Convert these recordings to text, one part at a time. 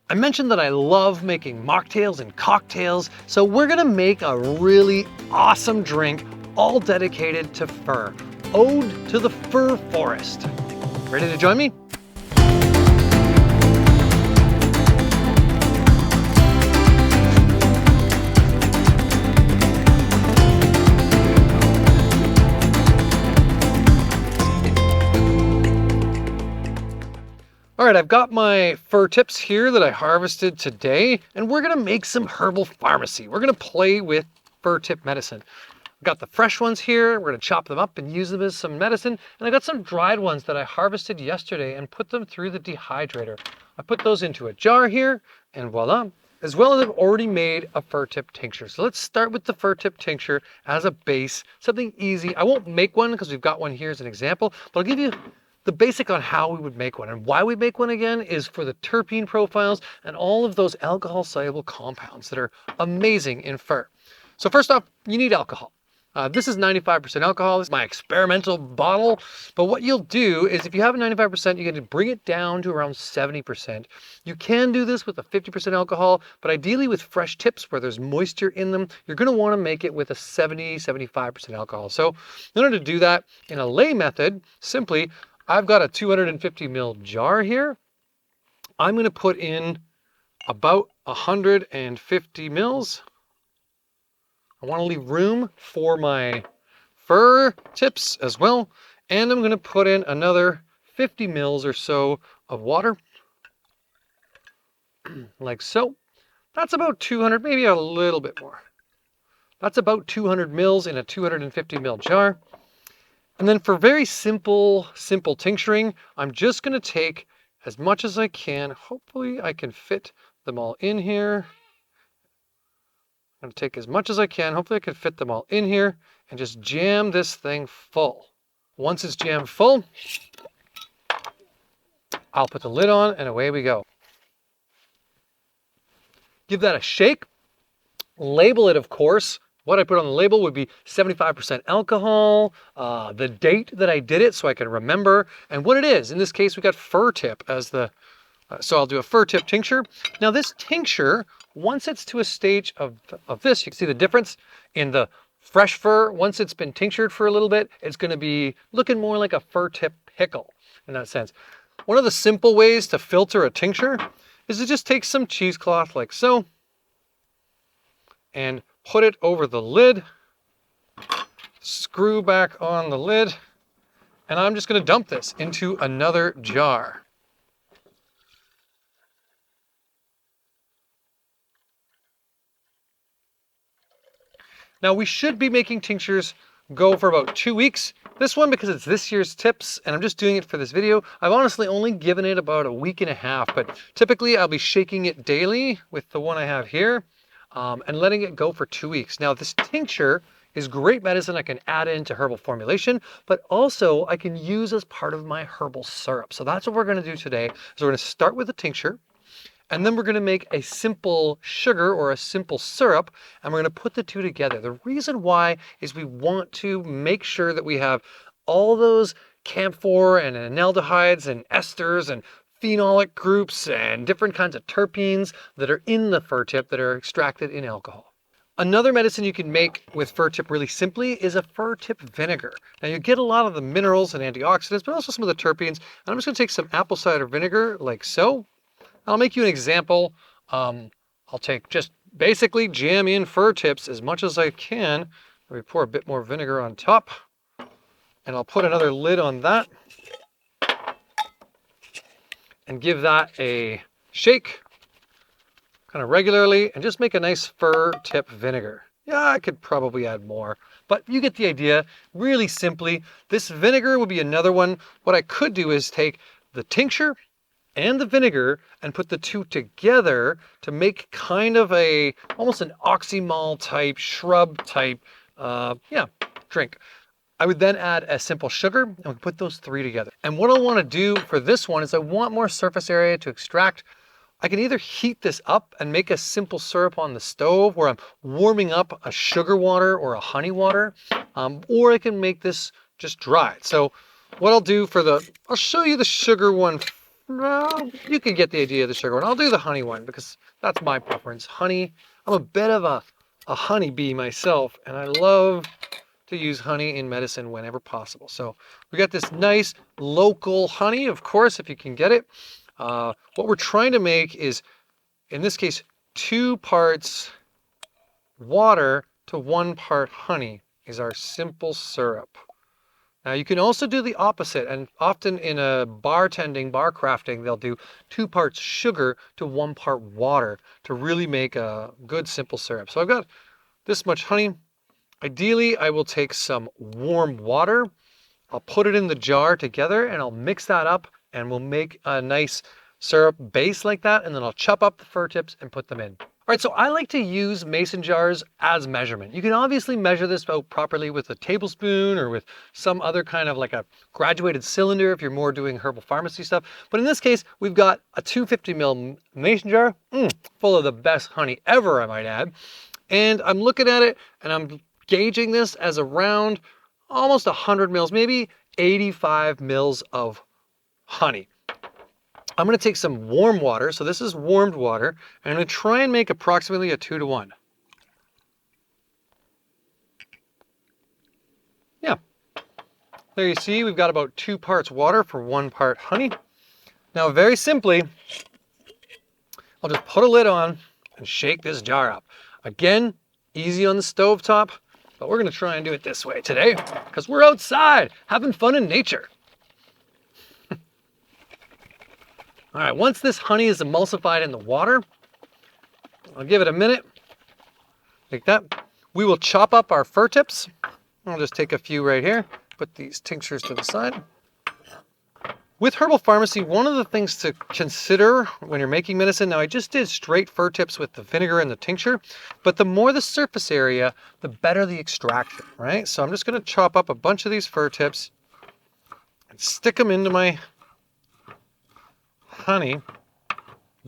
I mentioned that I love making mocktails and cocktails, so we're gonna make a really awesome drink all dedicated to fir. Ode to the Fir Forest. Ready to join me? All right, I've got my fir tips here that I harvested today, and we're gonna make some herbal pharmacy. We're gonna play with fir tip medicine. I've got the fresh ones here. We're gonna chop them up and use them as some medicine. And I got some dried ones that I harvested yesterday and put them through the dehydrator. I put those into a jar here, and voila. As well as I've already made a fir tip tincture. So let's start with the fir tip tincture as a base, something easy. I won't make one because we've got one here as an example, but I'll give you the basic on how we would make one. And why we make one again is for the terpene profiles and all of those alcohol soluble compounds that are amazing in fir. So first off, you need alcohol. This is 95% alcohol. This is my experimental bottle. But what you'll do is if you have a 95%, you get to bring it down to around 70%. You can do this with a 50% alcohol, but ideally with fresh tips where there's moisture in them, you're going to want to make it with a 75% alcohol. So in order to do that in a lay method, simply, I've got a 250 ml jar here. I'm going to put in about 150 mils. I want to leave room for my fir tips as well. And I'm going to put in another 50 mils or so of water. Like so. That's about 200, maybe a little bit more. That's about 200 mils in a 250 ml jar. And then for very simple tincturing, I'm just going to take as much as I can. Hopefully I can fit them all in here. I'm going to take as much as I can. Hopefully I can fit them all in here and just jam this thing full. Once it's jammed full, I'll put the lid on and away we go. Give that a shake. Label it, of course. What I put on the label would be 75% alcohol, the date that I did it so I can remember, and what it is. In this case, we got fir tip as the, so I'll do a fir tip tincture. Now this tincture, once it's to a stage of this, you can see the difference in the fresh fir. Once it's been tinctured for a little bit, it's gonna be looking more like a fir tip pickle in that sense. One of the simple ways to filter a tincture is to just take some cheesecloth like so, and put it over the lid, screw back on the lid, and I'm just going to dump this into another jar. Now we should be making tinctures go for about 2 weeks. This one, because it's this year's tips and I'm just doing it for this video, I've honestly only given it about a week and a half, but typically I'll be shaking it daily with the one I have here. And letting it go for 2 weeks. Now this tincture is great medicine I can add into herbal formulation, but also I can use as part of my herbal syrup. So that's what we're going to do today. So we're going to start with the tincture, and then we're going to make a simple sugar or a simple syrup, and we're going to put the two together. The reason why is we want to make sure that we have all those camphor and enaldehydes and esters and phenolic groups and different kinds of terpenes that are in the fir tip that are extracted in alcohol. Another medicine you can make with fir tip really simply is a fir tip vinegar. Now you get a lot of the minerals and antioxidants, but also some of the terpenes. And I'm just going to take some apple cider vinegar like so. I'll make you an example. I'll take just basically jam in fir tips as much as I can. Let me pour a bit more vinegar on top, and I'll put another lid on that and give that a shake kind of regularly and just make a nice fir tip vinegar. Yeah, I could probably add more, but you get the idea. Really simply, this vinegar would be another one. What I could do is take the tincture and the vinegar and put the two together to make kind of almost an oxymol type, shrub type, drink. I would then add a simple sugar and we put those three together. And what I want to do for this one is I want more surface area to extract. I can either heat this up and make a simple syrup on the stove where I'm warming up a sugar water or a honey water, or I can make this just dried. So what I'll do I'll show you the sugar one well, you can get the idea of the sugar one. I'll do the honey one because that's my preference. Honey, I'm a bit of a honeybee myself, and I love to use honey in medicine whenever possible. So we got this nice local honey, of course, if you can get it. What we're trying to make is, in this case, 2 parts water to 1 part honey is our simple syrup. Now you can also do the opposite, and often in a bar crafting, they'll do 2 parts sugar to 1 part water to really make a good simple syrup. So I've got this much honey. Ideally, I will take some warm water. I'll put it in the jar together and I'll mix that up and we'll make a nice syrup base like that. And then I'll chop up the fir tips and put them in. All right, so I like to use mason jars as measurement. You can obviously measure this out properly with a tablespoon or with some other kind of like a graduated cylinder if you're more doing herbal pharmacy stuff. But in this case, we've got a 250 ml mason jar full of the best honey ever, I might add. And I'm looking at it and I'm gauging this as around almost 100 mils, maybe 85 mils of honey. I'm going to take some warm water. So this is warmed water. And I'm going to try and make approximately a 2 to 1. Yeah. There you see, we've got about 2 parts water for 1 part honey. Now, very simply, I'll just put a lid on and shake this jar up. Again, easy on the stovetop, but we're going to try and do it this way today because we're outside having fun in nature. All right, once this honey is emulsified in the water, I'll give it a minute, like that. We will chop up our fir tips. I'll just take a few right here, put these tinctures to the side. With herbal pharmacy, one of the things to consider when you're making medicine, now I just did straight fir tips with the vinegar and the tincture, but the more the surface area, the better the extraction, right? So I'm just going to chop up a bunch of these fir tips and stick them into my honey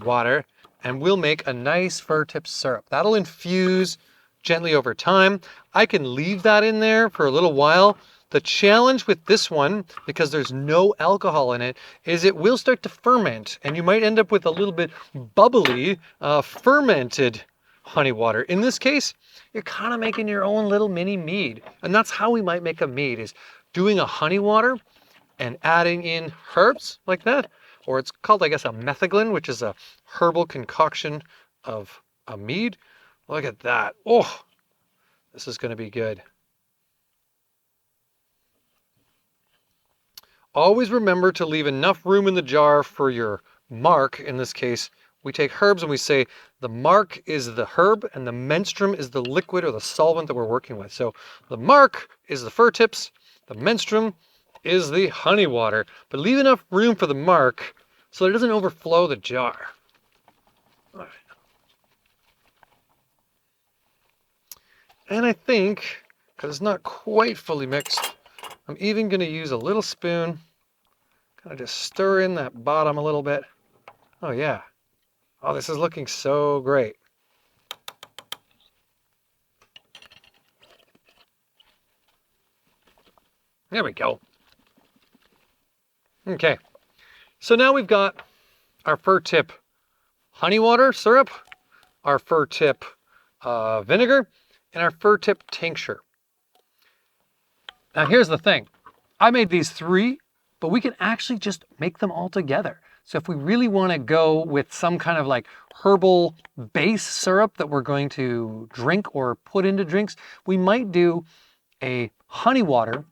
water, and we'll make a nice fir tip syrup. That'll infuse gently over time. I can leave that in there for a little while. The challenge with this one, because there's no alcohol in it, is it will start to ferment, and you might end up with a little bit bubbly, fermented honey water. In this case, you're kind of making your own little mini mead, and that's how we might make a mead, is doing a honey water and adding in herbs like that. Or it's called, I guess, a metheglin, which is a herbal concoction of a mead. Look at that. Oh, this is going to be good. Always remember to leave enough room in the jar for your mark. In this case, we take herbs and we say the mark is the herb and the menstruum is the liquid or the solvent that we're working with. So the mark is the fir tips, the menstruum is the honey water, but leave enough room for the mark so that it doesn't overflow the jar. All right. And I think, because it's not quite fully mixed, I'm even going to use a little spoon, kind of just stir in that bottom a little bit. Oh yeah. Oh, this is looking so great. There we go. Okay, so now we've got our fir tip honey water syrup, our fir tip vinegar, and our fir tip tincture. Now here's the thing. I made these 3, but we can actually just make them all together. So if we really want to go with some kind of like herbal base syrup that we're going to drink or put into drinks, we might do a honey water.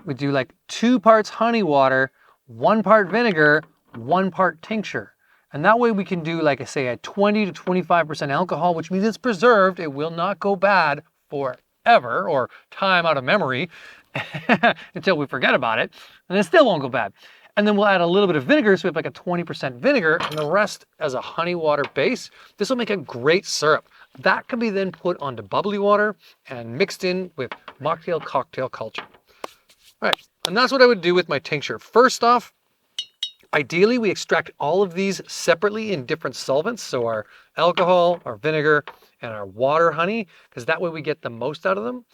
We do like 2 parts honey water, 1 part vinegar, 1 part tincture. And that way we can do, like I say, a 20 to 25% alcohol, which means it's preserved. It will not go bad forever or time out of memory until we forget about it. And it still won't go bad. And then we'll add a little bit of vinegar, so we have like a 20% vinegar and the rest as a honey water base. This will make a great syrup. That can be then put onto bubbly water and mixed in with mocktail cocktail culture. All right, and that's what I would do with my tincture. First off, ideally we extract all of these separately in different solvents. So our alcohol, our vinegar, and our water honey, because that way we get the most out of them.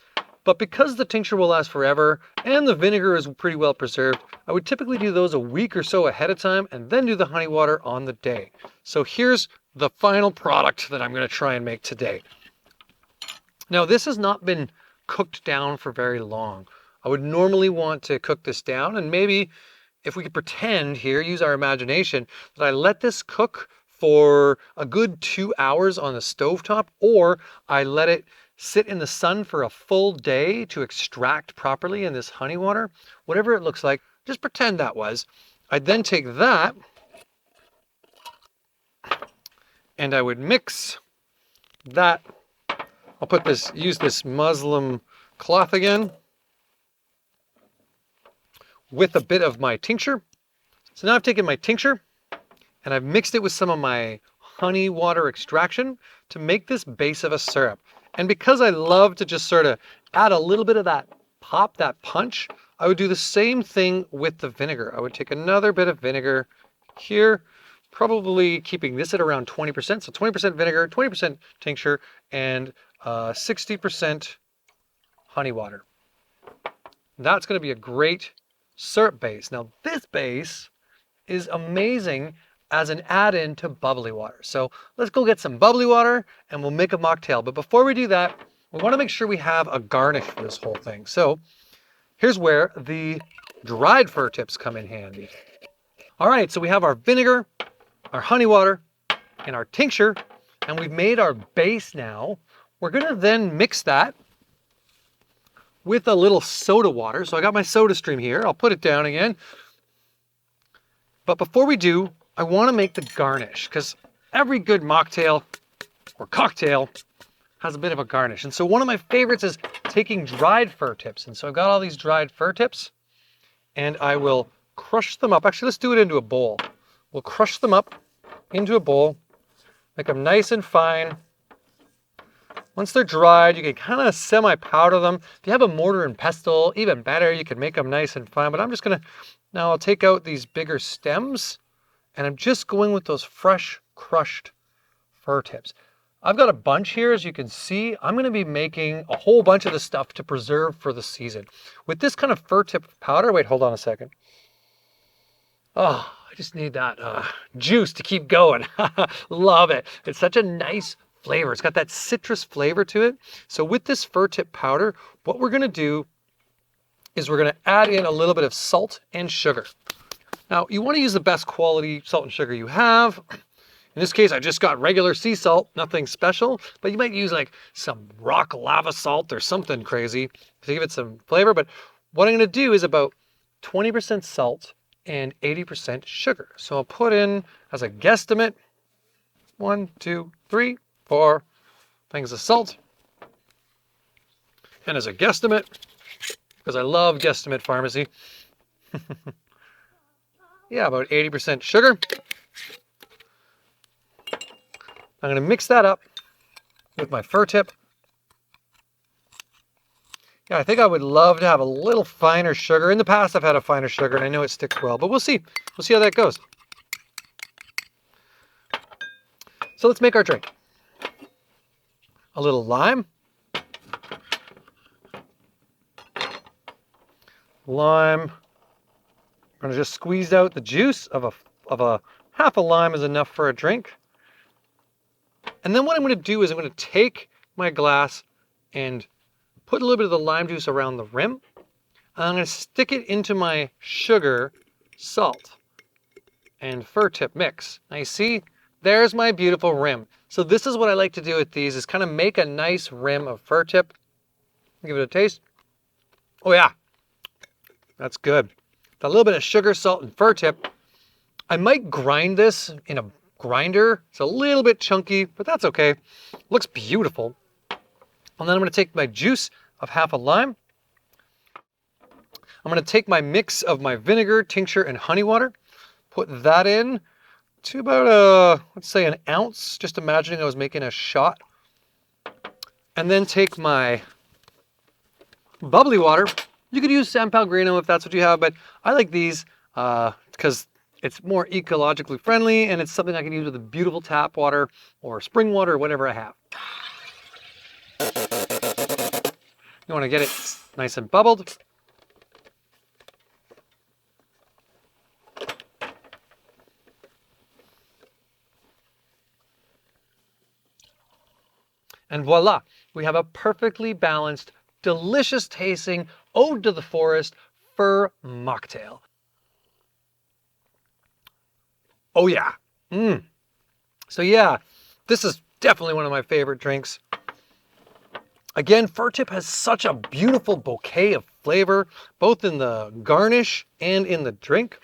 But because the tincture will last forever and the vinegar is pretty well preserved, I would typically do those a week or so ahead of time and then do the honey water on the day. So here's the final product that I'm going to try and make today. Now this has not been cooked down for very long. I would normally want to cook this down, and maybe if we could pretend here, use our imagination, that I let this cook for a good 2 hours on the stovetop, or I let it sit in the sun for a full day to extract properly in this honey water, whatever it looks like, just pretend that was. I'd then take that and I would mix that. I'll put this, use this muslin cloth again with a bit of my tincture. So now I've taken my tincture and I've mixed it with some of my honey water extraction to make this base of a syrup. And because I love to just sort of add a little bit of that pop, that punch, I would do the same thing with the vinegar. I would take another bit of vinegar here, probably keeping this at around 20%. So 20% vinegar, 20% tincture, and 60% honey water. That's going to be a great syrup base. Now this base is amazing as an add-in to bubbly water. So let's go get some bubbly water and we'll make a mocktail. But before we do that, we want to make sure we have a garnish for this whole thing. So here's where the dried fir tips come in handy. All right, so we have our vinegar, our honey water, and our tincture, and we've made our base now. We're gonna then mix that with a little soda water. So I got my soda stream here. I'll put it down again. But before we do, I want to make the garnish, because every good mocktail or cocktail has a bit of a garnish. And so one of my favorites is taking dried fir tips. And so I've got all these dried fir tips and I will crush them up. Actually, let's do it into a bowl. We'll crush them up into a bowl, make them nice and fine. Once they're dried, you can kind of semi-powder them. If you have a mortar and pestle, even better, you can make them nice and fine. But I'm just gonna, now I'll take out these bigger stems and I'm just going with those fresh crushed fir tips. I've got a bunch here, as you can see. I'm gonna be making a whole bunch of this stuff to preserve for the season. With this kind of fir tip powder, wait, hold on a second. Oh, I just need that juice to keep going. Love it. It's such a nice flavor. It's got that citrus flavor to it. So with this fir tip powder, what we're gonna do is we're gonna add in a little bit of salt and sugar. Now, you wanna use the best quality salt and sugar you have. In this case, I just got regular sea salt, nothing special, but you might use like some rock lava salt or something crazy to give it some flavor. But what I'm gonna do is about 20% salt and 80% sugar. So I'll put in, as a guesstimate, 1, 2, 3, 4 things of salt. And as a guesstimate, because I love guesstimate pharmacy, yeah, about 80% sugar. I'm gonna mix that up with my fir tip. Yeah, I think I would love to have a little finer sugar. In the past, I've had a finer sugar and I know it sticks well, but we'll see. We'll see how that goes. So let's make our drink. A little lime. Lime. I'm gonna just squeeze out the juice of a half a lime is enough for a drink. And then what I'm gonna do is I'm gonna take my glass and put a little bit of the lime juice around the rim. And I'm gonna stick it into my sugar, salt, and fir tip mix. Now you see, there's my beautiful rim. So this is what I like to do with these, is kind of make a nice rim of fir tip. Give it a taste. Oh yeah, that's good. A little bit of sugar, salt, and fir tip. I might grind this in a grinder. It's a little bit chunky, but that's okay. Looks beautiful. And then I'm gonna take my juice of half a lime. I'm gonna take my mix of my vinegar, tincture, and honey water, put that in to about, let's say an ounce, just imagining I was making a shot. And then take my bubbly water. You could use San Pellegrino if that's what you have, but I like these because it's more ecologically friendly and it's something I can use with the beautiful tap water or spring water or whatever I have. You want to get it nice and bubbled. And voila, we have a perfectly balanced, delicious tasting ode to the forest fir mocktail. Oh yeah. So yeah, this is definitely one of my favorite drinks. Again, fir tip has such a beautiful bouquet of flavor, both in the garnish and in the drink.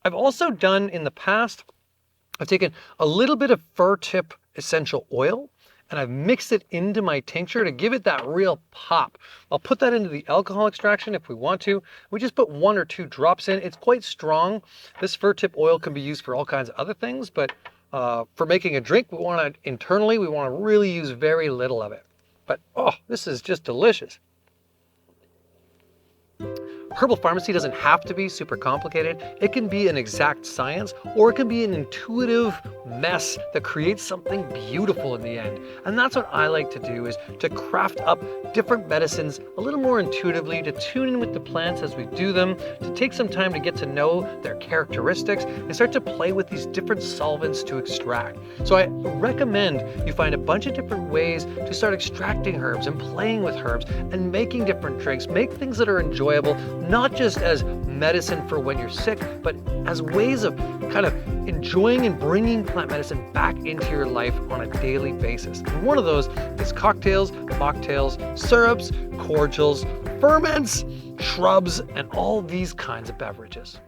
I've also done in the past, I've taken a little bit of fir tip essential oil and I've mixed it into my tincture to give it that real pop. I'll put that into the alcohol extraction if we want to. We just put 1 or 2 drops in. It's quite strong. This fir tip oil can be used for all kinds of other things, but for making a drink, we want to internally, we want to really use very little of it. But oh, this is just delicious. Herbal pharmacy doesn't have to be super complicated. It can be an exact science, or it can be an intuitive mess that creates something beautiful in the end. And that's what I like to do, is to craft up different medicines a little more intuitively, to tune in with the plants as we do them, to take some time to get to know their characteristics and start to play with these different solvents to extract. So I recommend you find a bunch of different ways to start extracting herbs and playing with herbs and making different drinks. Make things that are enjoyable, not just as medicine for when you're sick, but as ways of kind of enjoying and bringing plant medicine back into your life on a daily basis. And one of those is cocktails, mocktails, syrups, cordials, ferments, shrubs, and all these kinds of beverages.